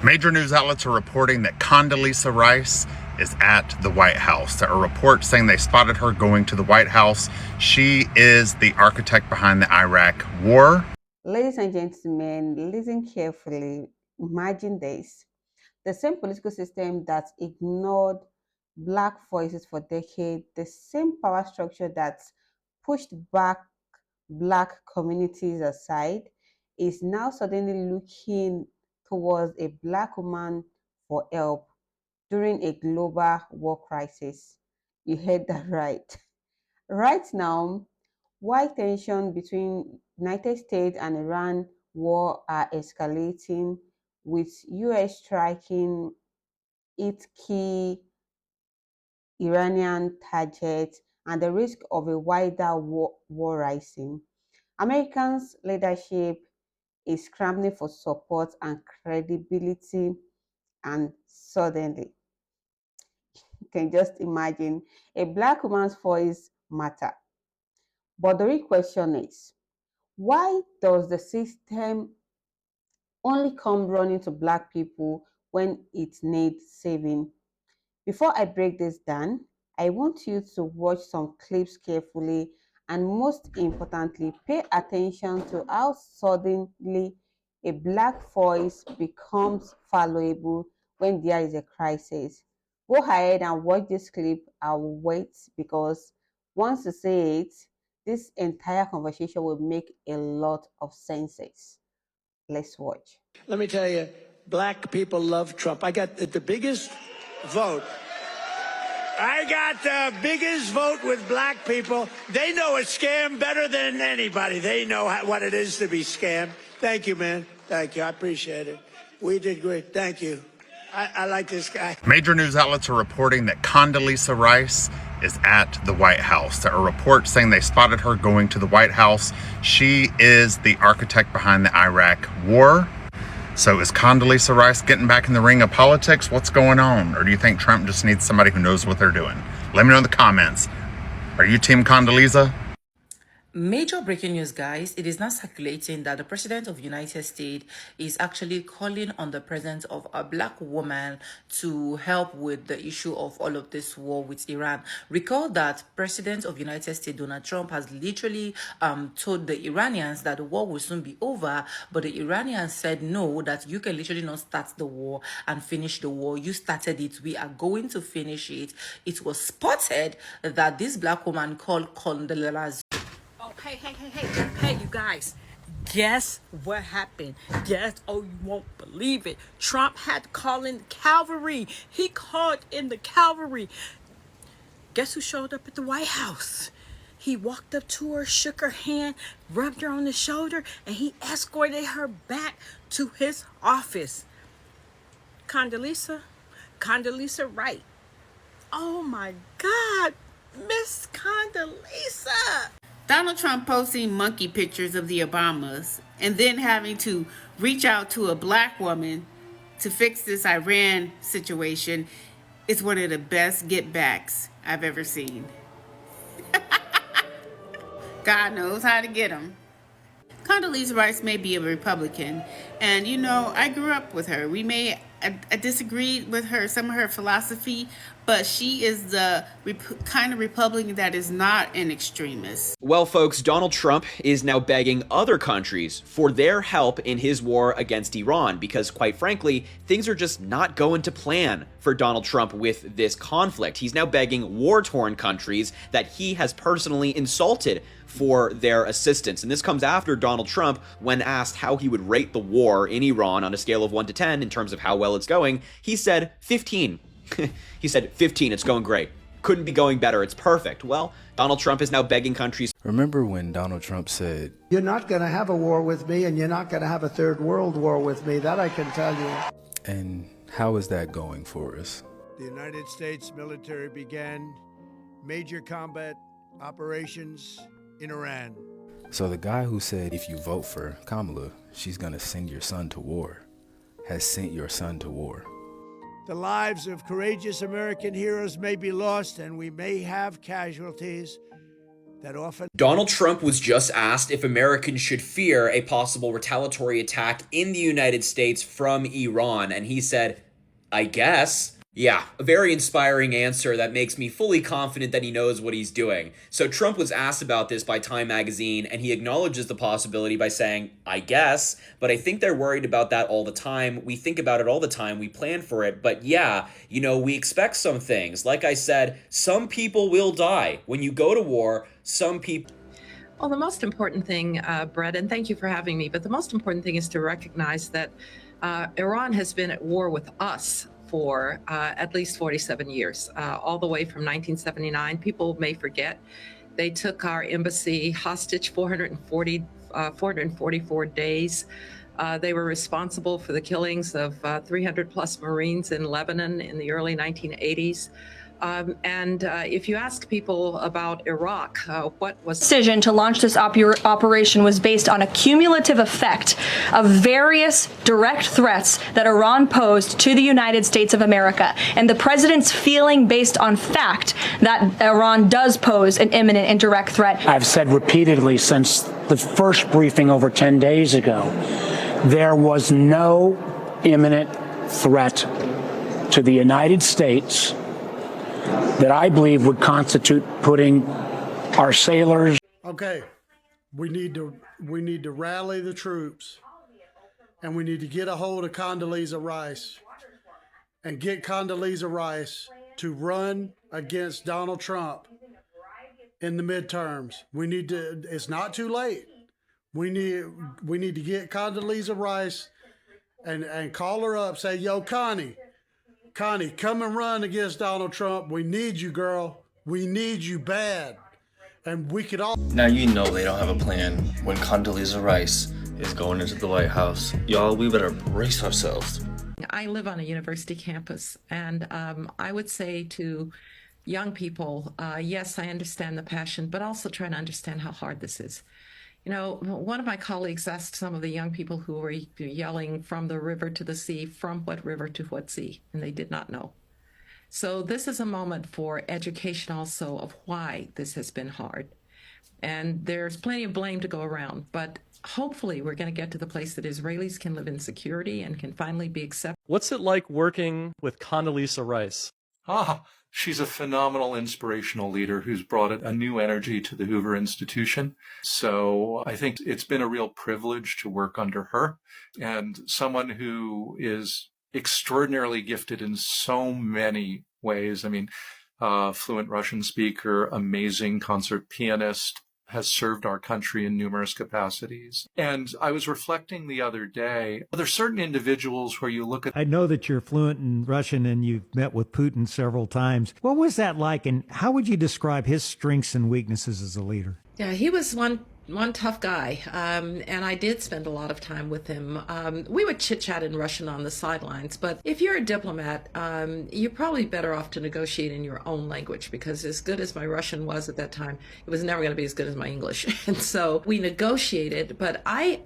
Major news outlets are reporting that Condoleezza Rice is at the White House. There are reports saying they spotted her going to the White House. She is the architect behind the Iraq War. Ladies and gentlemen, listen carefully. Imagine this. The same political system that ignored Black voices for decades, the same power structure that pushed back Black communities aside, is now suddenly looking towards a Black woman for help during a global war crisis. You heard that right. Right now, while tension between United States and Iran war are escalating, with US striking its key Iranian targets and the risk of a wider war rising, Americans' leadership is scrambling for support and credibility, and suddenly, you can just imagine a Black woman's voice matter. But the real question is, why does the system only come running to Black people when it needs saving? Before I break this down, I want you to watch some clips carefully and, most importantly, pay attention to how suddenly a Black voice becomes valuable when there is a crisis. Go ahead and watch this clip. I will wait, because once you say it, this entire conversation will make a lot of sense. Let's watch. Let me tell you, Black people love Trump. I got the biggest vote. I got the biggest vote with Black people. They know a scam better than anybody. They know what it is to be scammed. Thank you, man. Thank you. I appreciate it. We did great. Thank you. I like this guy. Major news outlets are reporting that Condoleezza Rice is at the White House. There are reports saying they spotted her going to the White House. She is the architect behind the Iraq War. So is Condoleezza Rice getting back in the ring of politics? What's going on? Or do you think Trump just needs somebody who knows what they're doing? Let me know in the comments. Are you Team Condoleezza? Major breaking news, guys. It is now circulating that the President of the United States is actually calling on the presence of a Black woman to help with the issue of all of this war with Iran. Recall that President of the United States, Donald Trump, has literally told the Iranians that the war will soon be over, but the Iranians said no, that you can literally not start the war and finish the war. You started it. We are going to finish it. It was spotted that this Black woman called Condoleezza. Hey, you guys. Guess what happened? Yes, oh, you won't believe it. Trump had to call in the cavalry. He called in the cavalry. Guess who showed up at the White House? He walked up to her, shook her hand, rubbed her on the shoulder, and he escorted her back to his office. Condoleezza Rice. Oh my God, Miss Condoleezza. Donald Trump posting monkey pictures of the Obamas and then having to reach out to a Black woman to fix this Iran situation is one of the best get backs I've ever seen. God knows how to get them. Condoleezza Rice may be a Republican, and I grew up with her. I disagreed with her, some of her philosophy, but she is the kind of Republican that is not an extremist. Well, folks, Donald Trump is now begging other countries for their help in his war against Iran because, quite frankly, things are just not going to plan for Donald Trump with this conflict. He's now begging war-torn countries that he has personally insulted for their assistance. And this comes after Donald Trump, when asked how he would rate the war in Iran on a scale of 1 to 10 in terms of how well it's going, he said 15. He said 15, it's going great. Couldn't be going better, it's perfect. Well, Donald Trump is now begging countries. Remember when Donald Trump said, You're not going to have a war with me, and you're not going to have a third world war with me. That I can tell you. and how is that going for us? The United States military began major combat operations in Iran. So the guy who said if you vote for Kamala, she's gonna send your son to war, has sent your son to war. The lives of courageous American heroes may be lost and we may have casualties, that often. Donald Trump was just asked if Americans should fear a possible retaliatory attack in the United States from Iran, and he said, I guess. Yeah, a very inspiring answer that makes me fully confident that he knows what he's doing. So Trump was asked about this by Time magazine, and he acknowledges the possibility by saying, I guess, but I think they're worried about that all the time. We think about it all the time. We plan for it. But yeah, we expect some things. Like I said, some people will die. When you go to war, some people... Well, the most important thing, Brett, and thank you for having me, but the most important thing is to recognize that Iran has been at war with us for at least 47 years, all the way from 1979. People may forget. They took our embassy hostage 444 days. They were responsible for the killings of 300 plus Marines in Lebanon in the early 1980s. And if you ask people about Iraq, what was... Decision to launch this operation was based on a cumulative effect of various direct threats that Iran posed to the United States of America, and the president's feeling based on fact that Iran does pose an imminent and direct threat. I've said repeatedly since the first briefing over 10 days ago, there was no imminent threat to the United States that I believe would constitute putting our sailors. Okay, we need to rally the troops, and we need to get a hold of Condoleezza Rice and get Condoleezza Rice to run against Donald Trump in the midterms. We need to. It's not too late. We need to get Condoleezza Rice and call her up. Say, yo, Connie, come and run against Donald Trump. We need you, girl. We need you bad. And we could all... Now you know they don't have a plan when Condoleezza Rice is going into the White House. Y'all, we better brace ourselves. I live on a university campus, and I would say to young people, yes, I understand the passion, but also trying to understand how hard this is. One of my colleagues asked some of the young people who were yelling from the river to the sea, from what river to what sea, and they did not know. So this is a moment for education also of why this has been hard. And there's plenty of blame to go around, but hopefully we're going to get to the place that Israelis can live in security and can finally be accepted. What's it like working with Condoleezza Rice? She's a phenomenal inspirational leader who's brought a new energy to the Hoover Institution. So I think it's been a real privilege to work under her, and someone who is extraordinarily gifted in so many ways. I mean, fluent Russian speaker, amazing concert pianist, has served our country in numerous capacities. And I was reflecting the other day, there's certain individuals where you look at... I know that you're fluent in Russian and you've met with Putin several times. What was that like, and how would you describe his strengths and weaknesses as a leader? Yeah, he was one tough guy, and I did spend a lot of time with him. We would chit-chat in Russian on the sidelines, but if you're a diplomat, you're probably better off to negotiate in your own language, because as good as my Russian was at that time, it was never going to be as good as my English. And so we negotiated, but I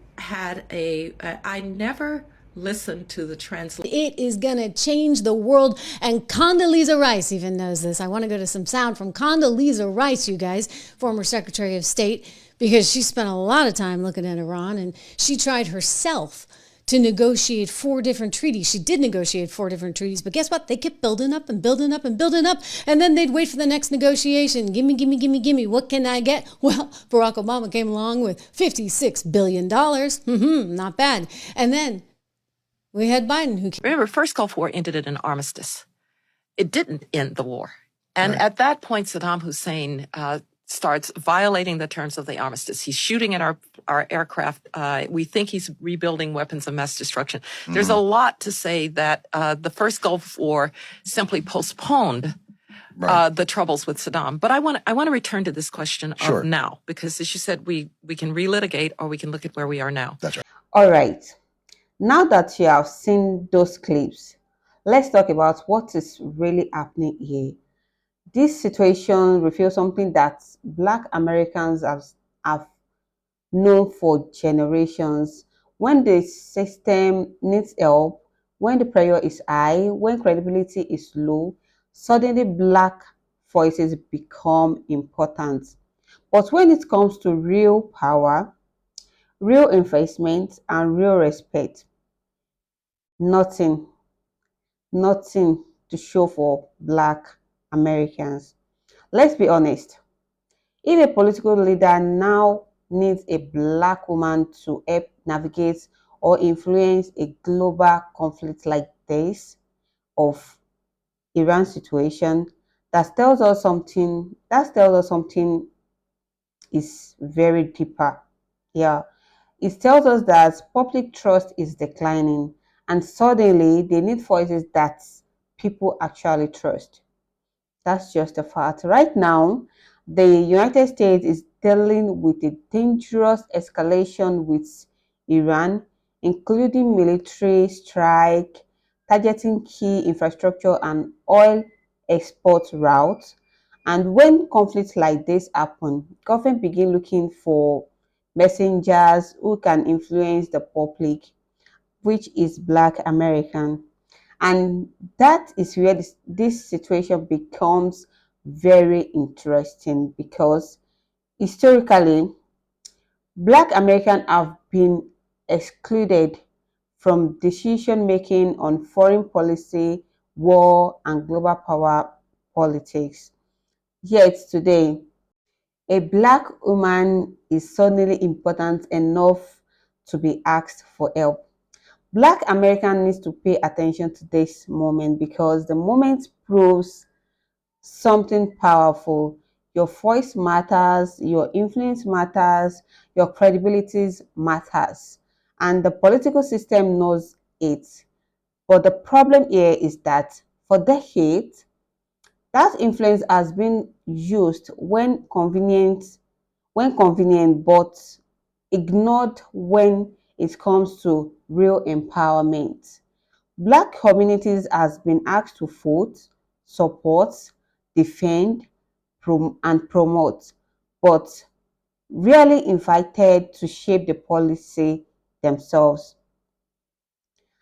never listened to the translation. It is going to change the world, and Condoleezza Rice even knows this. I want to go to some sound from Condoleezza Rice, you guys, former Secretary of State, because she spent a lot of time looking at Iran, and she tried herself to negotiate 4 different treaties. She did negotiate 4 different treaties, but guess what? They kept building up and building up and building up, and then they'd wait for the next negotiation. Gimme, gimme, gimme, gimme. What can I get? Well, Barack Obama came along with $56 billion. Not bad. And then we had Biden, who... Remember, first Gulf War ended in an armistice. It didn't end the war. And at that point, Saddam Hussein starts violating the terms of the armistice. He's shooting at our aircraft. We think he's rebuilding weapons of mass destruction. There's a lot to say that the first Gulf War simply postponed the troubles with Saddam. But I want to return to this question of now, because as you said, we can relitigate or we can look at where we are now. That's right. All right. Now that you have seen those clips, let's talk about what is really happening here. This situation reveals something that Black Americans have known for generations. When the system needs help, when the pressure is high, when credibility is low, suddenly Black voices become important. But when it comes to real power, real investment, and real respect, nothing, nothing to show for Black Americans. Let's be honest. If a political leader now needs a Black woman to help navigate or influence a global conflict like this of Iran situation, that tells us something. That tells us something is very deeper. Yeah, it tells us that public trust is declining, and suddenly they need voices that people actually trust. That's just a fact. Right now, the United States is dealing with a dangerous escalation with Iran, including military strike, targeting key infrastructure and oil export routes. And when conflicts like this happen, government begin looking for messengers who can influence the public, which is Black American. And that is where this situation becomes very interesting because historically, Black Americans have been excluded from decision making on foreign policy, war, and global power politics. Yet today, a Black woman is suddenly important enough to be asked for help. Black American needs to pay attention to this moment because the moment proves something powerful. Your voice matters, your influence matters, your credibility matters. And the political system knows it. But the problem here is that for decades, that influence has been used when convenient, but ignored when it comes to real empowerment. Black communities has been asked to vote, support, defend, and promote, but rarely invited to shape the policy themselves.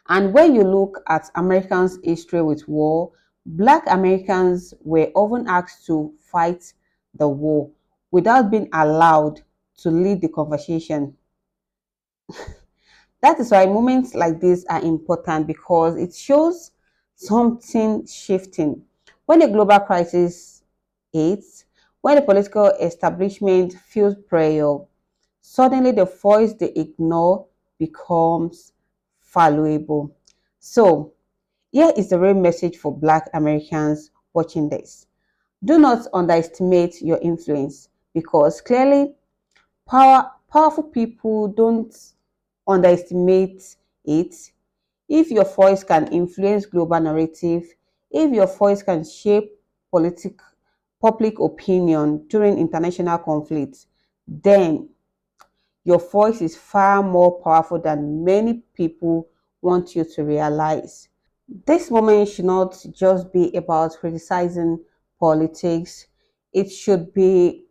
And when you look at Americans' history with war, Black Americans were often asked to fight the war without being allowed to lead the conversation. That is why moments like this are important because it shows something shifting. When a global crisis hits, when the political establishment feels pressure, suddenly the voice they ignore becomes valuable. So, here is the real message for Black Americans watching this. Do not underestimate your influence because clearly powerful people don't underestimate it. If your voice can influence global narrative, if your voice can shape public opinion during international conflicts, then your voice is far more powerful than many people want you to realize. This moment should not just be about criticizing politics. It should be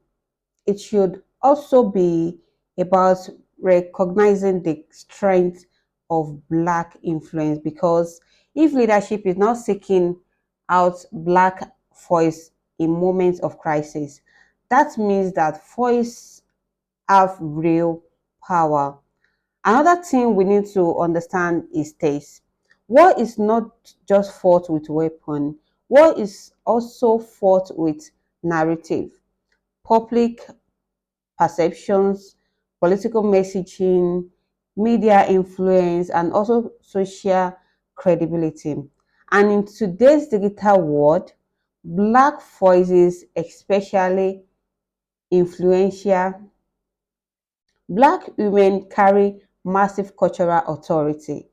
it should also be about recognizing the strength of Black influence because if leadership is not seeking out Black voice in moments of crisis, that means that voice have real power. Another thing we need to understand is this. War is not just fought with weapon. War is also fought with narrative, public perceptions, political messaging, media influence, and also social credibility. And in today's digital world, Black voices, especially influential, Black women carry massive cultural authority,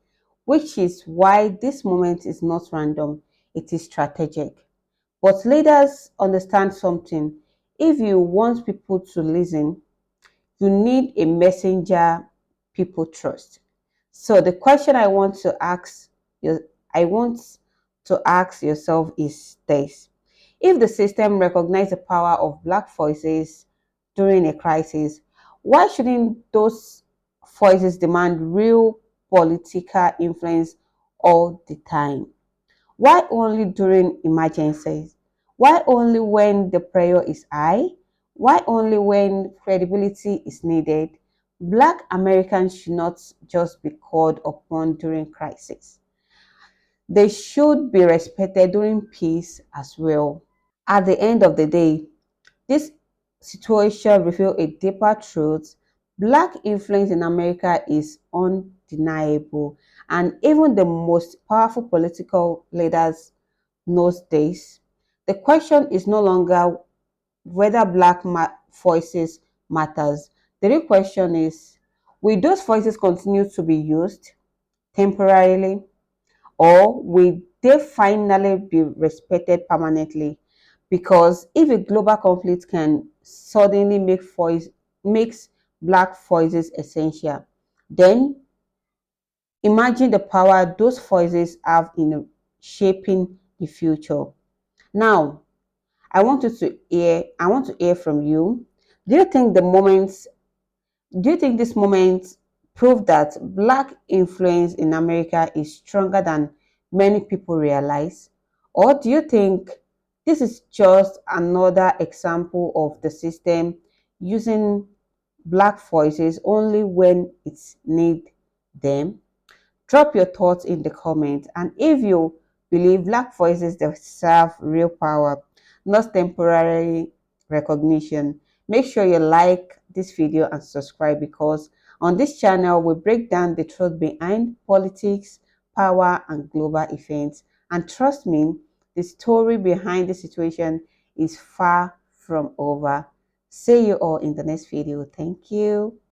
which is why this moment is not random, it is strategic. But leaders understand something. If you want people to listen, you need a messenger people trust. So the question I want to ask yourself is this. If the system recognizes the power of Black voices during a crisis, why shouldn't those voices demand real political influence all the time? Why only during emergencies? Why only when the prayer is high? Why only when credibility is needed? Black Americans should not just be called upon during crisis. They should be respected during peace as well. At the end of the day, this situation reveals a deeper truth. Black influence in America is undeniable, and even the most powerful political leaders knows this. The question is no longer whether voices matters. The real question is, will those voices continue to be used temporarily, or will they finally be respected permanently? Because if a global conflict can suddenly makes black voices essential, then imagine the power those voices have in shaping the future. Now, I want to hear from you. Do you think this moment prove that black influence in America is stronger than many people realize? Or do you think this is just another example of the system using black voices only when it's need them? Drop your thoughts in the comments. And if you believe black voices deserve real power, not temporary recognition, make sure you like this video and subscribe, because on this channel we break down the truth behind politics, power, and global events. And trust me, the story behind the situation is far from over. See you all in the next video. Thank you.